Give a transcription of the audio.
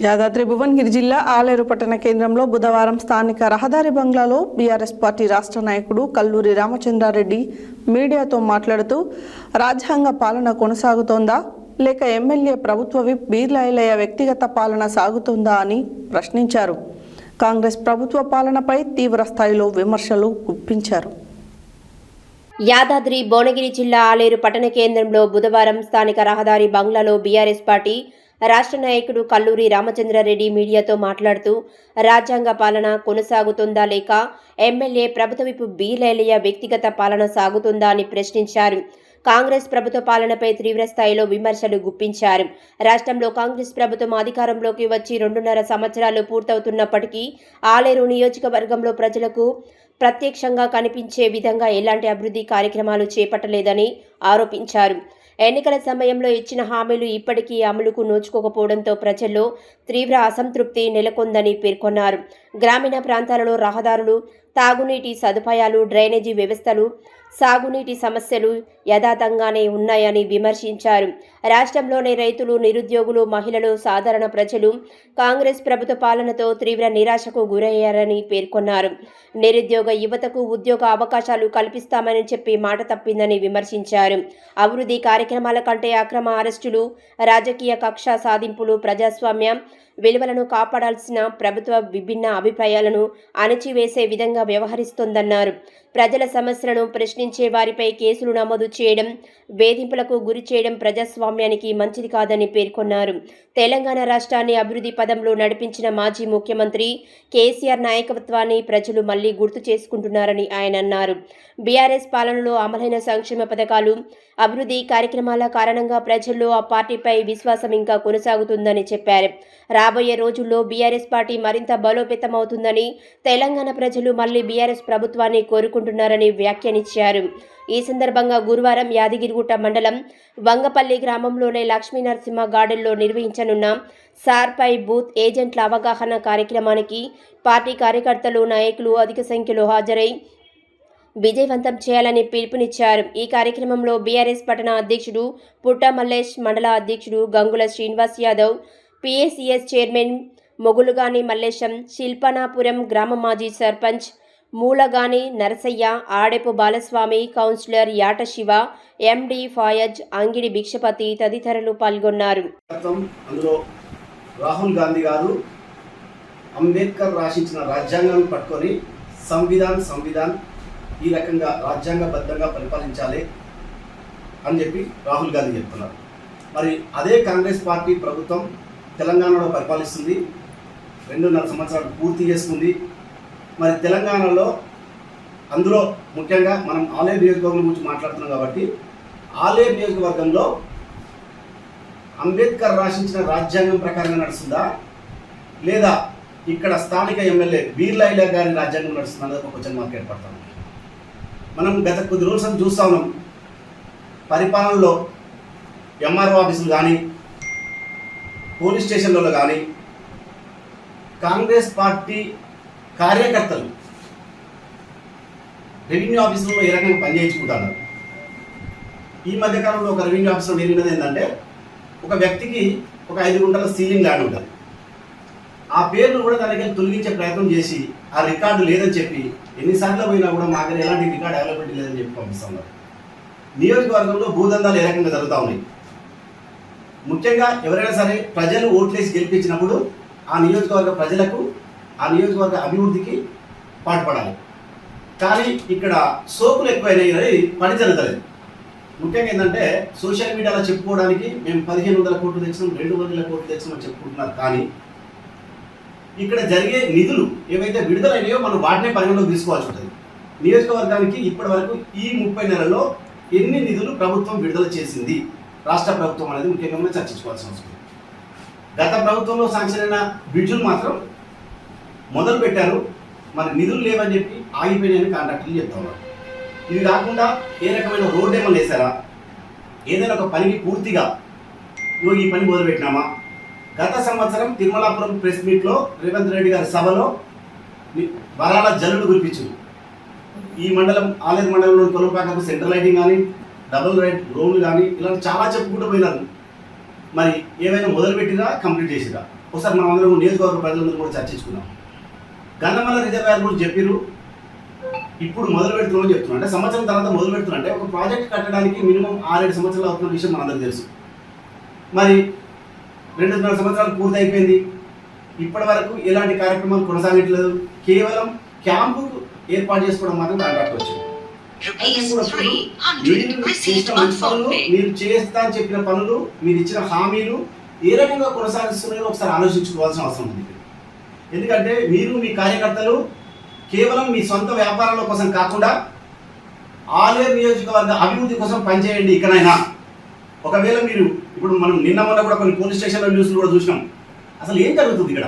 యాదాద్రి భువనగిరి జిల్లా ఆలేరు పట్టణ కేంద్రంలో బుధవారం స్థానిక రహదారి బంగ్లాలో బీఆర్ఎస్ పార్టీ రాష్ట్ర నాయకుడు కల్లూరి రామచంద్రారెడ్డి మీడియాతో మాట్లాడుతూ రాజ్యాంగ పాలన కొనసాగుతోందా లేక ఎమ్మెల్యే ప్రభుత్వ విప్ బీర్లా ఐలయ్య వ్యక్తిగత పాలన సాగుతోందా అని ప్రశ్నించారు. కాంగ్రెస్ ప్రభుత్వ పాలనపై తీవ్ర స్థాయిలో విమర్శలు గుప్పించారు. యాదాద్రి భువనగిరి జిల్లా ఆలేరు పట్టణ కేంద్రంలో బుధవారం స్థానిక రహదారి బంగ్లాలో బీఆర్ఎస్ పార్టీ రాష్ట్ర నాయకుడు కల్లూరి రామచంద్రారెడ్డి మీడియాతో మాట్లాడుతూ రాజ్యాంగ పాలన కొనసాగుతుందా లేక ఎమ్మెల్యే ప్రభుత్వ విప్ బీర్లా ఐలయ్య వ్యక్తిగత పాలన సాగుతుందా అని ప్రశ్నించారు. కాంగ్రెస్ ప్రభుత్వ పాలనపై తీవ్ర స్థాయిలో విమర్శలు గుప్పించారు. రాష్ట్రంలో కాంగ్రెస్ ప్రభుత్వం అధికారంలోకి వచ్చి 2.5 సంవత్సరాలు పూర్తవుతున్నప్పటికీ ఆలేరు నియోజకవర్గంలో ప్రజలకు ప్రత్యక్షంగా కనిపించే విధంగా ఎలాంటి అభివృద్ధి కార్యక్రమాలు చేపట్టలేదని ఆరోపించారు. ఎన్నికల సమయంలో ఇచ్చిన హామీలు ఇప్పటికీ అమలుకు నోచుకోకపోవడంతో ప్రజల్లో తీవ్ర అసంతృప్తి నెలకొందని పేర్కొన్నారు. గ్రామీణ ప్రాంతాలలో రహదారులు, తాగునీటి సదుపాయాలు, డ్రైనేజీ వ్యవస్థలు, సాగునీటి సమస్యలు యథాతథంగానే ఉన్నాయని విమర్శించారు. రాష్ట్రంలోని రైతులు, నిరుద్యోగులు, మహిళలు, సాధారణ ప్రజలు కాంగ్రెస్ ప్రభుత్వ పాలనతో తీవ్ర నిరాశకు గురయ్యారని పేర్కొన్నారు. నిరుద్యోగ యువతకు ఉద్యోగ అవకాశాలు కల్పిస్తామని చెప్పి మాట తప్పిందని విమర్శించారు. అభివృద్ధి కార్యక్రమాల కంటే అక్రమ అరెస్టులు, రాజకీయ కక్ష సాధింపులు, ప్రజాస్వామ్య విలువలను కాపాడాల్సిన ప్రభుత్వ విభిన్న అభిప్రాయాలను అణచివేసే విధంగా వ్యవహరిస్తోందన్నారు. ప్రజల సమస్యలను ప్రశ్నించే వారిపై కేసులు నమోదు చేయడం, వేధింపులకు గురి చేయడం ప్రజాస్వామ్యానికి మంచిది కాదని పేర్కొన్నారు. తెలంగాణ రాష్ట్రాన్ని అభివృద్ధి పదంలో నడిపించిన మాజీ ముఖ్యమంత్రి కేసీఆర్ నాయకత్వాన్ని ప్రజలు మళ్లీ గుర్తు చేసుకుంటున్నారని ఆయన అన్నారు. బీఆర్ఎస్ పాలనలో అమలైన సంక్షేమ పథకాలు, అభివృద్ధి కార్యక్రమాల కారణంగా ప్రజల్లో ఆ పార్టీపై విశ్వాసం ఇంకా కొనసాగుతుందని చెప్పారు. రాబోయే రోజుల్లో బీఆర్ఎస్ పార్టీ మరింత బలోపేతమవుతుందని, తెలంగాణ ప్రజలు మళ్లీ బీఆర్ఎస్ ప్రభుత్వాన్ని కోరుకుంటున్నారని వ్యాఖ్యానించారు. ఈ సందర్భంగా గురువారం యాదగిరిగుట్ట మండలం వంగపల్లి గ్రామంలోని లక్ష్మీ నరసింహ గార్డెన్లో నిర్వహించనున్న సార్పై బూత్ ఏజెంట్ల అవగాహన కార్యక్రమానికి పార్టీ కార్యకర్తలు, నాయకులు అధిక సంఖ్యలో హాజరై విజయవంతం చేయాలని పిలుపునిచ్చారు. ఈ కార్యక్రమంలో బీఆర్ఎస్ పట్టణ అధ్యక్షుడు పుట్ట మల్లేష్, మండల అధ్యక్షుడు గంగుల శ్రీనివాస్ యాదవ్, పిఏసిఎస్ చైర్మన్ మొగులుగాని మల్లేశం, శిల్పనాపురం గ్రామ మాజీ సర్పంచ్ మూలగాని నరసయ్య, ఆడెపు బాలస్వామి, కౌన్సిలర్ యాట శివ, ఎండి ఫాయజ్, అంగిడి భిక్షపతి తదితరులు పాల్గొన్నారు. అందులో రాహుల్ గాంధీ గారు అంబేద్కర్ రాసించిన రాజ్యాంగాన్ని పట్టుకొని సంవిధాన్ ఈ రకంగా రాజ్యాంగబద్ధంగా పరిపాలించాలి అని చెప్పి రాహుల్ గాంధీ చెప్తున్నారు. మరి అదే కాంగ్రెస్ పార్టీ ప్రభుత్వం తెలంగాణలో పరిపాలిస్తుంది, 2.5 సంవత్సరాలు పూర్తి చేసుకుంది. మరి తెలంగాణలో అందులో ముఖ్యంగా మనం ఆలేరు నియోజకవర్గం గురించి మాట్లాడుతున్నాం కాబట్టి ఆలేరు నియోజకవర్గంలో అంబేద్కర్ రాసించిన రాజ్యాంగం ప్రకారంగా నడుస్తుందా లేదా ఇక్కడ స్థానిక ఎమ్మెల్యే బీర్లా ఐలయ్య గారి రాజ్యాంగం నడుస్తుందా అనేది ఒక క్వశ్చన్ మార్క్ ఏర్పడతాం. మనం గత కొద్ది రోజులు చూస్తూ ఉన్నాం, పరిపాలనలో ఎంఆర్ఓ ఆఫీసులు కానీ, పోలీస్ స్టేషన్లలో కానీ కాంగ్రెస్ పార్టీ కార్యకర్తలు రెవెన్యూ ఆఫీసులలో ఏ రకంగా పనిచేయించుకుంటున్నారు. ఈ మధ్యకాలంలో ఒక రెవెన్యూ ఆఫీసులో నేర్పినది ఏంటంటే, ఒక వ్యక్తికి ఒక 5 గుంటల సీలింగ్ ల్యాండ్ ఉంటుంది. ఆ పేర్లు కూడా దానికి తొలగించే ప్రయత్నం చేసి ఆ రికార్డు లేదని చెప్పి ఎన్నిసార్లు పోయినా కూడా మా దగ్గర ఎలాంటి రికార్డు అవైలబిలిటీ లేదని చెప్పి పంపిస్తున్నారు. నియోజకవర్గంలో భూదందాలు ఏ రకంగా జరుగుతూ ఉన్నాయి. ముఖ్యంగా ఎవరైనా సరే ప్రజలు ఓట్లేసి గెలిపించినప్పుడు ఆ నియోజకవర్గ ప్రజలకు, ఆ నియోజకవర్గ అభివృద్ధికి పాటుపడాలి. కానీ ఇక్కడ సోకులు ఎక్కువైనాయి కానీ పని జరగలేదు. ముఖ్యంగా ఏంటంటే సోషల్ మీడియాలో చెప్పుకోవడానికి మేము 1500 కోట్లు తెచ్చినాం, 200 కోట్లు తెచ్చినామని చెప్పుకుంటున్నారు. కానీ ఇక్కడ జరిగే నిధులు ఏవైతే విడుదలైనాయో మనం వాటినే పరిగణలోకి తీసుకోవాల్సి ఉంటుంది. నియోజకవర్గానికి ఇప్పటి వరకు ఈ 30 నెలల్లో ఎన్ని నిధులు ప్రభుత్వం విడుదల చేసింది, రాష్ట్ర ప్రభుత్వం అనేది ముఖ్యంగా మనం చర్చించుకోవాల్సిన అవసరం. గత ప్రభుత్వంలో శాంక్షన్ అయిన బ్రిడ్జులు మాత్రం మొదలు పెట్టారు, మరి నిధులు లేవని చెప్పి ఆగిపోయినాయని కాంట్రాక్టర్లు చెప్తా ఉన్నారు. ఇది కాకుండా ఏ రకమైన రోడ్ ఏమైనా వేశారా, ఏదైనా ఒక పనికి పూర్తిగా ఈ పని మొదలుపెట్టినామా? గత సంవత్సరం తిరుమలాపురం ప్రెస్ మీట్లో రేవంత్ రెడ్డి గారి సభలో వరాల జల్లుడు కురిపించింది. ఈ మండలం ఆలేరు మండలంలోని కొలంపాకకు సెంట్రల్ లైటింగ్ కానీ, డబుల్ రైట్ రోడ్లు కానీ ఇలాంటి చాలా చెప్పుకుంటూ పోయినారు. మరి ఏమైనా మొదలుపెట్టిరా కంప్లీట్ చేసిరా ఒకసారి మనం అందరం నియోజకవర్గ ప్రజలందరూ కూడా చర్చించుకున్నాం. గన్నమల్ల రిజర్వాయర్ గురించి చెప్పిరు, ఇప్పుడు మొదలు పెడుతున్నామని చెప్తున్నాం. అంటే సంవత్సరం తర్వాత మొదలు పెడుతున్నా అంటే ఒక ప్రాజెక్ట్ కట్టడానికి మినిమం 6-7 సంవత్సరాలు అవుతున్న విషయం మనందరికీ తెలుసు. మరి 2.5 సంవత్సరాలు పూర్తి అయిపోయింది, ఇప్పటి వరకు ఎలాంటి కార్యక్రమాలు కొనసాగట్లేదు. కేవలం క్యాంపుకు ఏర్పాటు చేసుకోవడం మాత్రం కాంట్రాక్ట్ వచ్చింది. మీరు చేస్తా అని చెప్పిన పనులు, మీరు ఇచ్చిన హామీలు ఏ రకంగా కొనసాగిస్తున్నారో ఒకసారి ఆలోచించుకోవాల్సిన అవసరం ఉంది. ఎందుకంటే మీరు మీ కార్యకర్తలు కేవలం మీ సొంత వ్యాపారాల కోసం కాకుండా ఆలేరు నియోజకవర్గ అభివృద్ధి కోసం పనిచేయండి. ఇకనైనా ఒకవేళ మీరు ఇప్పుడు మనం నిన్న మొన్న కూడా కొన్ని పోలీస్ స్టేషన్ల న్యూస్లు కూడా చూసినాం, అసలు ఏం జరుగుతుంది ఇక్కడ?